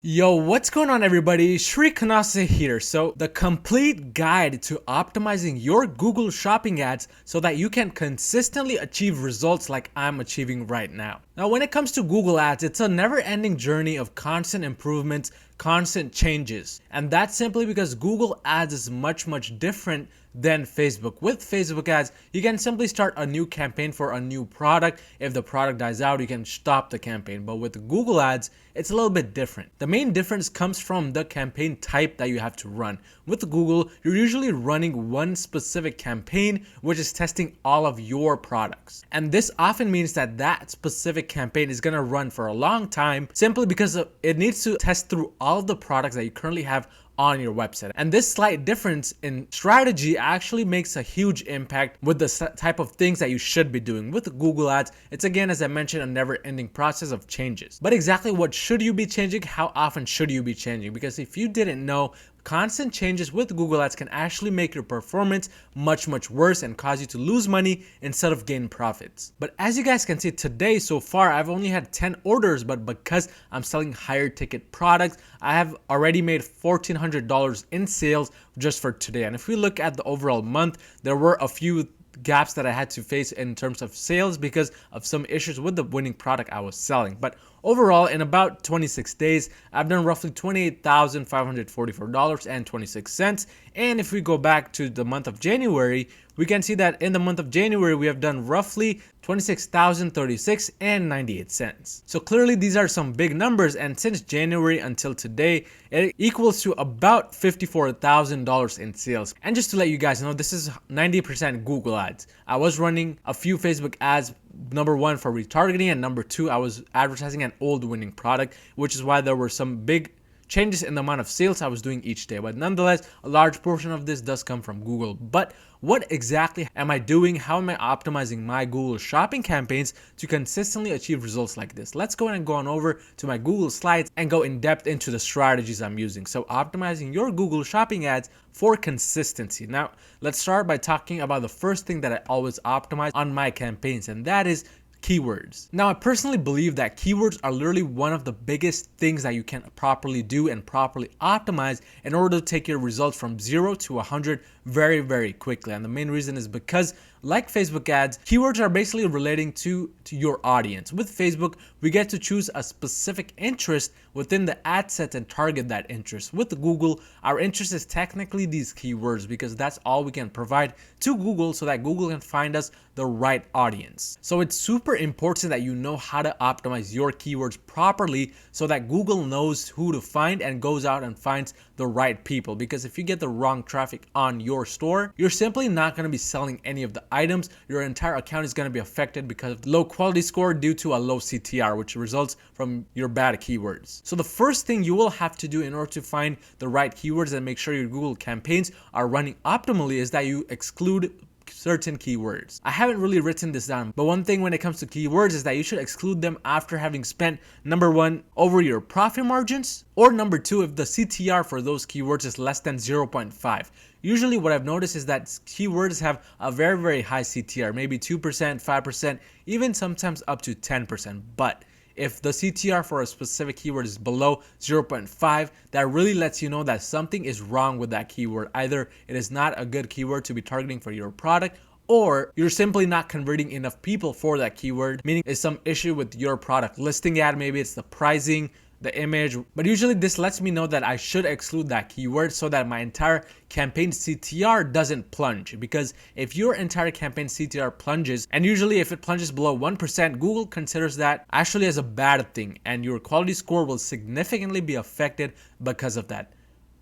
Yo, what's going on everybody? Shri Kanase here. So the complete guide to optimizing your Google Shopping ads so that you can consistently achieve results like I'm achieving right now. Now, when it comes to Google ads, it's a never-ending journey of constant improvements, constant changes. And that's simply because Google ads is much different than Facebook. With Facebook ads, you can simply start a new campaign for a new product. If the product dies out, you can stop the campaign. But with Google ads, it's a little bit different. The main difference comes from the campaign type that you have to run. With Google, you're usually running one specific campaign, which is testing all of your products. And this often means that that specific campaign is gonna run for a long time simply because it needs to test through all of the products that you currently have on your website. And this slight difference in strategy actually makes a huge impact with the type of things that you should be doing. With Google ads, it's again, as I mentioned, a never-ending process of changes. But exactly what should you be changing? How often should you be changing? Because if you didn't know, constant changes with Google ads can actually make your performance much worse and cause you to lose money instead of gain profits. But as you guys can see today, so far I've only had 10 orders, but because I'm selling higher ticket products, I have already made $1,400 in sales just for today. And if we look at the overall month, there were a few gaps that I had to face in terms of sales because of some issues with the winning product I was selling. But overall, in about 26 days, I've done roughly $28,544.26. And if we go back to the month of January, we can see that in the month of January, we have done roughly $26,036.98. So clearly these are some big numbers, and since January until today, it equals to about $54,000 in sales. And just to let you guys know, this is 90% Google ads. I was running a few Facebook ads, number one for retargeting, and number two, I was advertising an old winning product, which is why there were some big changes in the amount of sales I was doing each day. But nonetheless, a large portion of this does come from Google. But what exactly am I doing? How am I optimizing my Google Shopping campaigns to consistently achieve results like this? Let's go ahead and go on over to my Google Slides and go in depth into the strategies I'm using. So optimizing your Google Shopping ads for consistency. Now, let's start by talking about the first thing that I always optimize on my campaigns, and that is keywords. Now, I personally believe that keywords are literally one of the biggest things that you can properly do and properly optimize in order to take your results from 0 to 100 very quickly. And the main reason is because, like Facebook ads, keywords are basically relating to your audience. With Facebook, we get to choose a specific interest within the ad set and target that interest. With Google, our interest is technically these keywords because that's all we can provide to Google so that Google can find us the right audience. So it's super important that you know how to optimize your keywords properly so that Google knows who to find and goes out and finds the right people. Because if you get the wrong traffic on your store, you're simply not going to be selling any of the items. Your entire account is going to be affected because of low quality score due to a low CTR, which results from your bad keywords. So the first thing you will have to do in order to find the right keywords and make sure your Google campaigns are running optimally is that you exclude certain keywords. I haven't really written this down, but one thing when it comes to keywords is that you should exclude them after having spent, number one, over your profit margins, or number two, if the CTR for those keywords is less than 0.5. Usually what I've noticed is that keywords have a very high CTR, maybe 2%, 5%, even sometimes up to 10%. But if the CTR for a specific keyword is below 0.5, that really lets you know that something is wrong with that keyword. Either it is not a good keyword to be targeting for your product, or you're simply not converting enough people for that keyword, meaning it's some issue with your product listing ad, maybe it's the pricing, the image. But usually this lets me know that I should exclude that keyword so that my entire campaign CTR doesn't plunge. Because if your entire campaign CTR plunges, and usually if it plunges below 1%, Google considers that actually as a bad thing, and your quality score will significantly be affected because of that.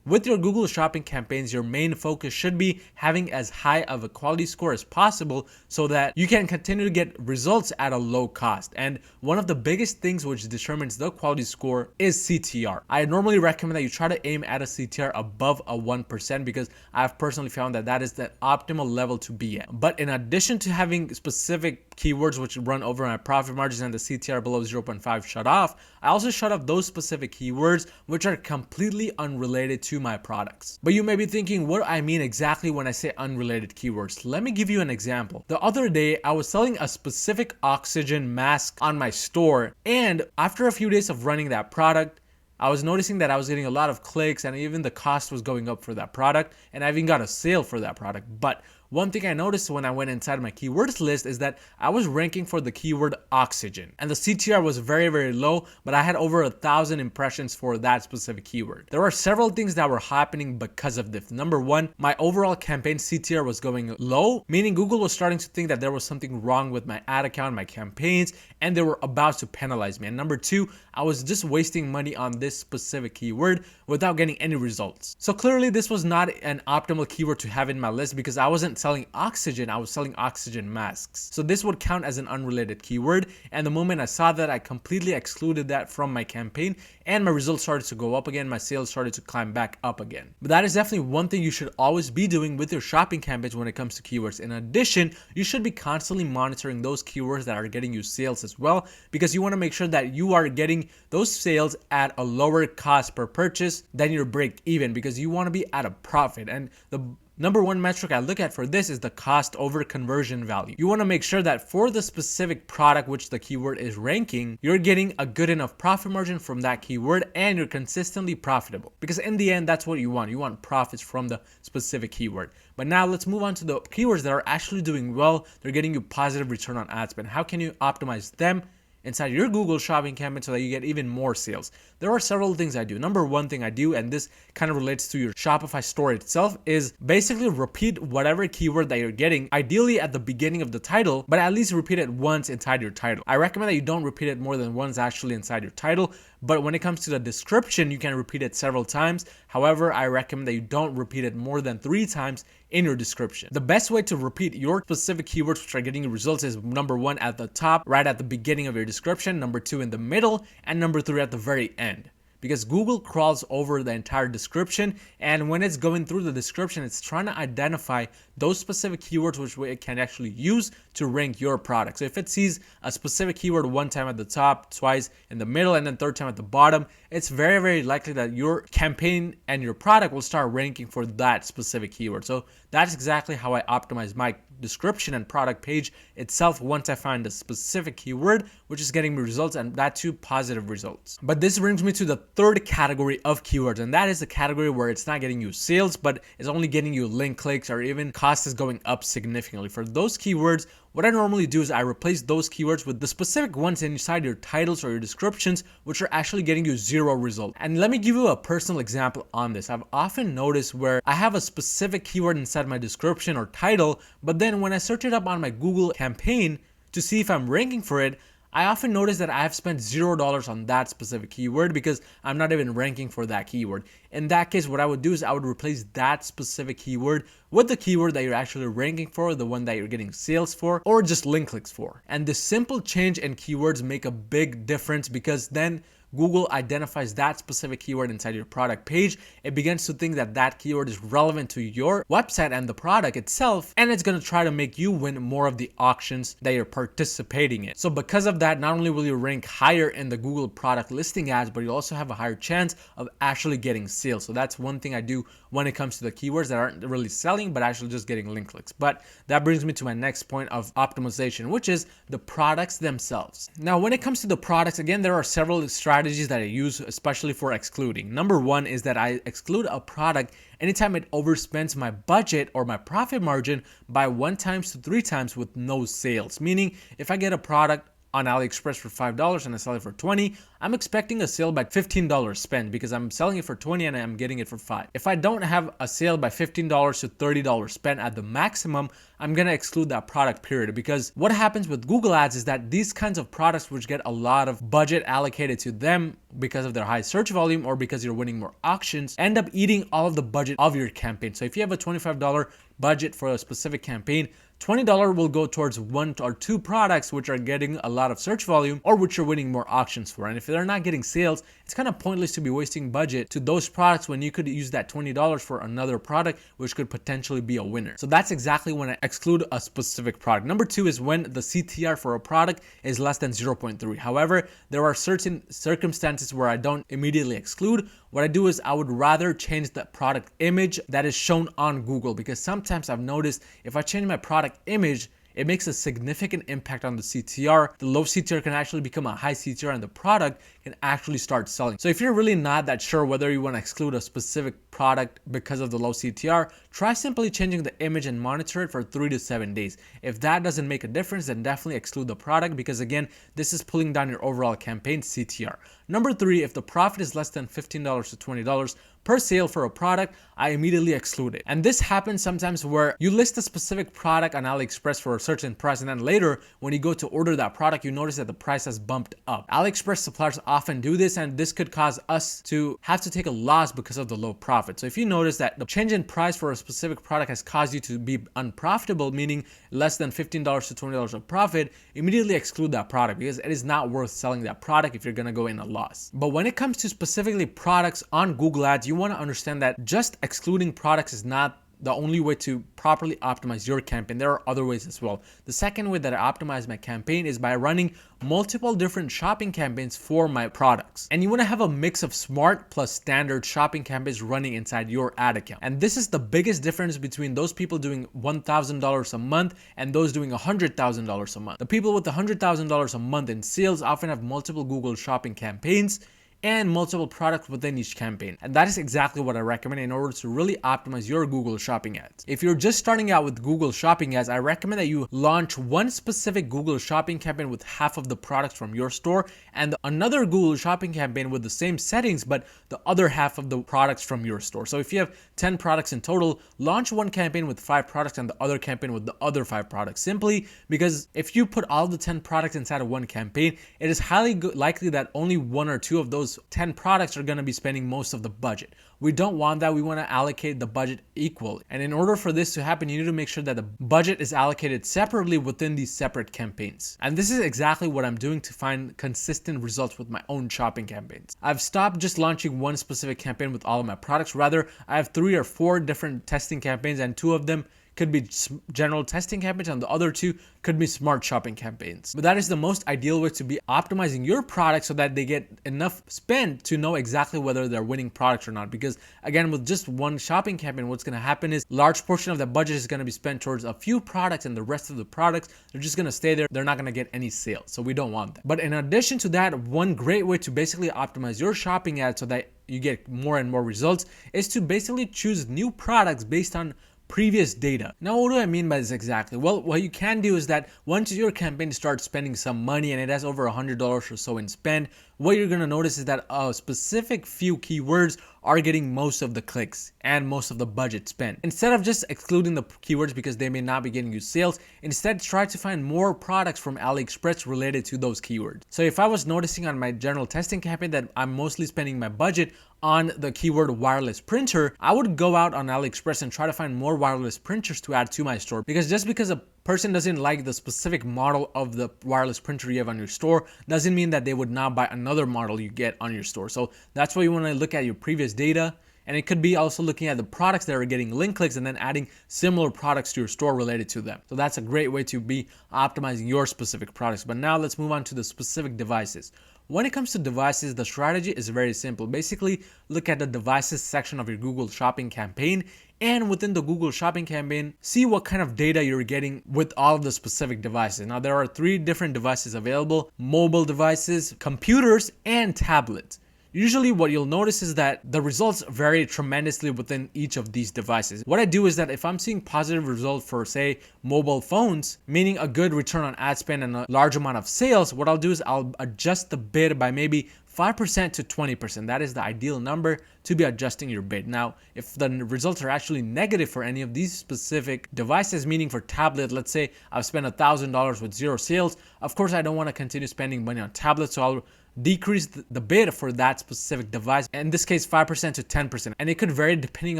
With your Google Shopping campaigns, your main focus should be having as high of a quality score as possible so that you can continue to get results at a low cost. And one of the biggest things which determines the quality score is CTR. I normally recommend that you try to aim at a CTR above a 1% because I've personally found that that is the optimal level to be at. But in addition to having specific keywords which run over my profit margins and the CTR below 0.5 shut off, I also shut off those specific keywords which are completely unrelated to my products. But you may be thinking, what do I mean exactly when I say unrelated keywords? Let me give you an example. The other day, I was selling a specific oxygen mask on my store, and after a few days of running that product, I was noticing that I was getting a lot of clicks and even the cost was going up for that product, and I even got a sale for that product. But one thing I noticed when I went inside my keywords list is that I was ranking for the keyword oxygen, and the CTR was very, very low, but I had over 1,000 impressions for that specific keyword. There are several things that were happening because of this. Number one, my overall campaign CTR was going low, meaning Google was starting to think that there was something wrong with my ad account, my campaigns, and they were about to penalize me. And number two, I was just wasting money on this specific keyword without getting any results. So clearly this was not an optimal keyword to have in my list because I wasn't selling oxygen, I was selling oxygen masks. So this would count as an unrelated keyword, and the moment I saw that, I completely excluded that from my campaign, and my results started to go up again, my sales started to climb back up again. But that is definitely one thing you should always be doing with your shopping campaigns when it comes to keywords. In addition, you should be constantly monitoring those keywords that are getting you sales as well, because you want to make sure that you are getting those sales at a lower cost per purchase than your break even, because you want to be at a profit. And the number one metric I look at for this is the cost over conversion value. You want to make sure that for the specific product which the keyword is ranking, you're getting a good enough profit margin from that keyword and you're consistently profitable. Because in the end, that's what you want. You want profits from the specific keyword. But now let's move on to the keywords that are actually doing well. They're getting you positive return on ad spend. How can you optimize them inside your Google shopping campaign so that you get even more sales? There are several things I do. Number one thing I do, and this kind of relates to your Shopify store itself, is basically repeat whatever keyword that you're getting, ideally at the beginning of the title, but at least repeat it once inside your title. I recommend that you don't repeat it more than once actually inside your title, but when it comes to the description, you can repeat it several times. However, I recommend that you don't repeat it more than 3 times in your description. The best way to repeat your specific keywords which are getting you results is number 1 at the top, right at the beginning of your description, number 2 in the middle, and number 3 at the very end. Because Google crawls over the entire description, and when it's going through the description, it's trying to identify those specific keywords which it can actually use to rank your product. So if it sees a specific keyword one time at the top, twice in the middle, and then third time at the bottom, it's very, very likely that your campaign and your product will start ranking for that specific keyword. So that's exactly how I optimize my description and product page itself once I find a specific keyword which is getting me results, and that too positive results. But this brings me to the third category of keywords, and that is the category where it's not getting you sales but it's only getting you link clicks, or even cost is going up significantly. For those keywords, what I normally do is I replace those keywords with the specific ones inside your titles or your descriptions which are actually getting you 0 results. And let me give you a personal example on this. I've often noticed where I have a specific keyword inside my description or title, but then when I search it up on my Google campaign to see if I'm ranking for it, I often notice that I have spent $0 on that specific keyword because I'm not even ranking for that keyword. In that case, what I would do is I would replace that specific keyword with the keyword that you're actually ranking for, the one that you're getting sales for, or just link clicks for. And this simple change in keywords make a big difference, because then Google identifies that specific keyword inside your product page. It begins to think that that keyword is relevant to your website and the product itself, and it's going to try to make you win more of the auctions that you're participating in. So because of that, not only will you rank higher in the Google product listing ads, but you also have a higher chance of actually getting sales. So that's one thing I do when it comes to the keywords that aren't really selling, but actually just getting link clicks. But that brings me to my next point of optimization, which is the products themselves. Now, when it comes to the products, again, there are several strategies that I use, especially for excluding. Number 1 is that I exclude a product anytime it overspends my budget or my profit margin by 1 times to 3 times with no sales. Meaning, if I get a product on AliExpress for $5 and I sell it for $20, I'm expecting a sale by $15 spent because I'm selling it for $20 and I'm getting it for $5. If I don't have a sale by $15 to $30 spent at the maximum, I'm gonna exclude that product, period. Because what happens with Google Ads is that these kinds of products which get a lot of budget allocated to them because of their high search volume or because you're winning more auctions, end up eating all of the budget of your campaign. So if you have a $25 budget for a specific campaign, $20 will go towards 1 or 2 products which are getting a lot of search volume or which you're winning more auctions for. And if they're not getting sales, it's kind of pointless to be wasting budget to those products when you could use that $20 for another product which could potentially be a winner. So that's exactly when I exclude a specific product. Number 2 is when the CTR for a product is less than 0.3. However, there are certain circumstances where I don't immediately exclude. What I do is I would rather change the product image that is shown on Google, because sometimes I've noticed if I change my product image, it makes a significant impact on the CTR. The low CTR can actually become a high CTR and the product can actually start selling. So if you're really not that sure whether you want to exclude a specific product because of the low CTR, try simply changing the image and monitor it for 3 to 7 days. If that doesn't make a difference, then definitely exclude the product, because again, this is pulling down your overall campaign CTR. Number 3, if the profit is less than $15 to $20 per sale for a product, I immediately exclude it. And this happens sometimes where you list a specific product on AliExpress for a certain price, and then later when you go to order that product, you notice that the price has bumped up. AliExpress suppliers often do this, and this could cause us to have to take a loss because of the low profit. So if you notice that the change in price for a specific product has caused you to be unprofitable, meaning less than $15 to $20 of profit, immediately exclude that product, because it is not worth selling that product if you're going to go in a loss. But when it comes to specifically products on Google Ads, you want to understand that just excluding products is not the only way to properly optimize your campaign. There are other ways as well. The second way that I optimize my campaign is by running multiple different shopping campaigns for my products. And you want to have a mix of smart plus standard shopping campaigns running inside your ad account. And this is the biggest difference between those people doing $1,000 a month and those doing $100,000 a month. The people with $100,000 a month in sales often have multiple Google shopping campaigns and multiple products within each campaign. And that is exactly what I recommend in order to really optimize your Google Shopping ads. If you're just starting out with Google Shopping ads, I recommend that you launch one specific Google Shopping campaign with half of the products from your store and another Google Shopping campaign with the same settings but the other half of the products from your store. So if you have 10 products in total, launch one campaign with 5 products and the other campaign with the other 5 products, simply because if you put all the 10 products inside of one campaign, it is highly likely that only 1 or 2 of those 10 products are going to be spending most of the budget. We don't want that. We want to allocate the budget equally. And in order for this to happen, you need to make sure that the budget is allocated separately within these separate campaigns. And this is exactly what I'm doing to find consistent results with my own shopping campaigns. I've stopped just launching one specific campaign with all of my products. Rather, I have 3 or 4 different testing campaigns, and 2 of them could be general testing campaigns and the other 2 could be smart shopping campaigns. But that is the most ideal way to be optimizing your product so that they get enough spend to know exactly whether they're winning products or not. Because again, with just one shopping campaign, what's going to happen is large portion of the budget is going to be spent towards a few products, and the rest of the products, they're just going to stay there. They're not going to get any sales. So we don't want that. But in addition to that, one great way to basically optimize your shopping ad so that you get more and more results is to basically choose new products based on previous data. Now, what do I mean by this exactly? Well, what you can do is that once your campaign starts spending some money and it has over $100 or so in spend, what you're going to notice is that a specific few keywords are getting most of the clicks and most of the budget spent. Instead of just excluding the keywords because they may not be getting you sales, instead try to find more products from AliExpress related to those keywords. So if I was noticing on my general testing campaign that I'm mostly spending my budget on the keyword wireless printer, I would go out on AliExpress and try to find more wireless printers to add to my store. Because just because a person doesn't like the specific model of the wireless printer you have on your store doesn't mean that they would not buy another model you get on your store. So that's why you want to look at your previous data. And it could be also looking at the products that are getting link clicks and then adding similar products to your store related to them. So that's a great way to be optimizing your specific products. But now let's move on to the specific devices. When it comes to devices, the strategy is very simple. Basically, look at the devices section of your Google Shopping campaign, and within the Google Shopping campaign, see what kind of data you're getting with all of the specific devices. Now, there are 3 different devices available: mobile devices, computers, and tablets. Usually what you'll notice is that the results vary tremendously within each of these devices. What I do is that if I'm seeing positive results for, say, mobile phones, meaning a good return on ad spend and a large amount of sales, what I'll do is I'll adjust the bid by maybe 5% to 20%. That is the ideal number to be adjusting your bid. Now, if the results are actually negative for any of these specific devices, meaning for tablet, let's say I've spent $1,000 with 0 sales, of course I don't want to continue spending money on tablets, so I'll decrease the bid for that specific device, in this case 5% to 10%, and it could vary depending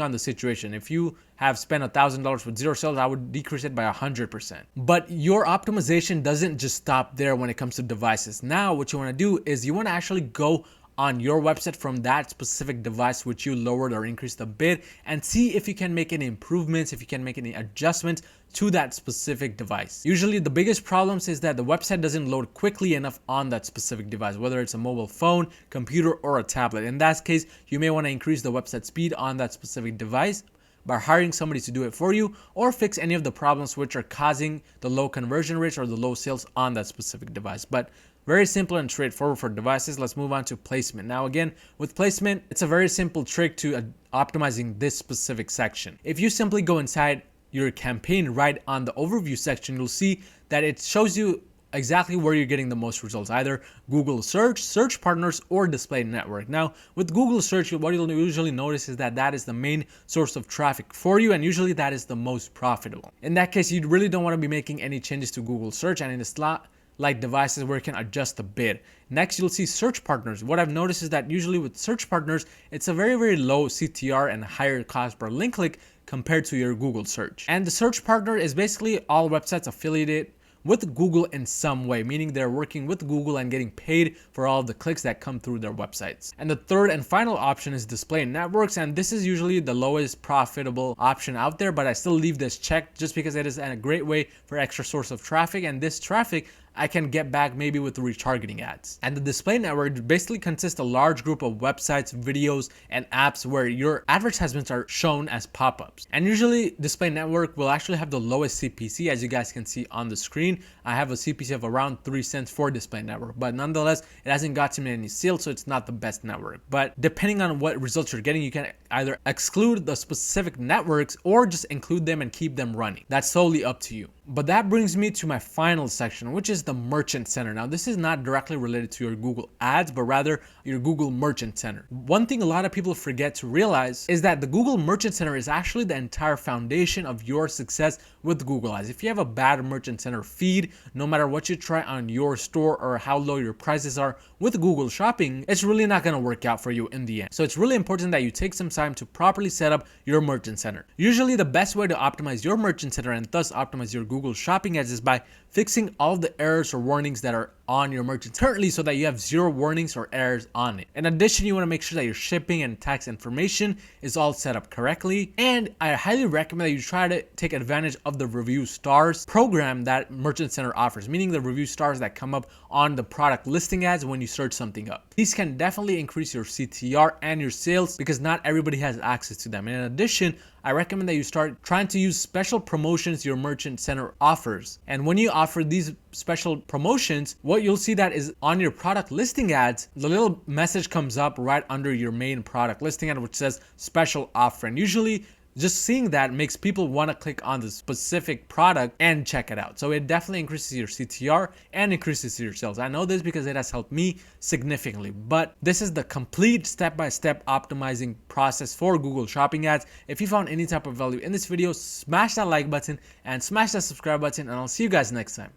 on the situation. If you have spent $1,000 with 0 sales, I would decrease it by 100%. But your optimization doesn't just stop there when it comes to devices. Now what you want to do is you want to actually go on your website from that specific device which you lowered or increased the bid, and see if you can make any improvements, if you can make any adjustments to that specific device. Usually the biggest problems is that the website doesn't load quickly enough on that specific device, whether it's a mobile phone, computer, or a tablet. In that case, you may want to increase the website speed on that specific device. by hiring somebody to do it for you, or fix any of the problems which are causing the low conversion rates or the low sales on that specific device. But very simple and straightforward for devices. Let's move on to placement. Now again, with placement, it's a very simple trick to optimizing this specific section. If you simply go inside your campaign right on the overview section, you'll see that it shows you exactly where you're getting the most results, either Google search, search partners, or display network. Now with Google search, what you'll usually notice is that that is the main source of traffic for you, and usually that is the most profitable. In that case, you really don't want to be making any changes to Google search, and in a slot like devices where you can adjust the bid. Next, you'll see search partners. What I've noticed is that usually with search partners, it's a very low CTR and higher cost per link click compared to your Google search. And the search partner is basically all websites affiliated with Google in some way, meaning they're working with Google and getting paid for all of the clicks that come through their websites. And the third and final option is display networks, and this is usually the lowest profitable option out there, but I still leave this checked just because it is a great way for extra source of traffic, and this traffic I can get back maybe with retargeting ads. And the display network basically consists of a large group of websites, videos, and apps where your advertisements are shown as pop-ups. And usually display network will actually have the lowest CPC, as you guys can see on the screen. I have a CPC of around 3 cents for display network, but nonetheless, it hasn't gotten me any sales, so it's not the best network. But depending on what results you're getting, you can either exclude the specific networks or just include them and keep them running. That's totally up to you. But that brings me to my final section, which is the Merchant Center. Now, this is not directly related to your Google Ads, but rather your Google Merchant Center. One thing a lot of people forget to realize is that the Google Merchant Center is actually the entire foundation of your success with Google Ads. If you have a bad Merchant Center feed, no matter what you try on your store or how low your prices are with Google Shopping, it's really not going to work out for you in the end. So it's really important that you take some time to properly set up your Merchant Center. Usually the best way to optimize your Merchant Center and thus optimize your Google Shopping ads is by fixing all the errors or warnings that are on your merchant currently, so that you have 0 warnings or errors on it. In addition, you want to make sure that your shipping and tax information is all set up correctly, and I highly recommend that you try to take advantage of the review stars program that Merchant Center offers, meaning the review stars that come up on the product listing ads when you search something up. These can definitely increase your CTR and your sales because not everybody has access to them. And in addition, I recommend that you start trying to use special promotions your Merchant Center offers. And when you offer these special promotions, what you'll see that is on your product listing ads, the little message comes up right under your main product listing ad, which says special offer. And usually just seeing that makes people want to click on the specific product and check it out. So it definitely increases your CTR and increases your sales. I know this because it has helped me significantly, but this is the complete step-by-step optimizing process for Google Shopping ads. If you found any type of value in this video, smash that like button and smash that subscribe button, and I'll see you guys next time.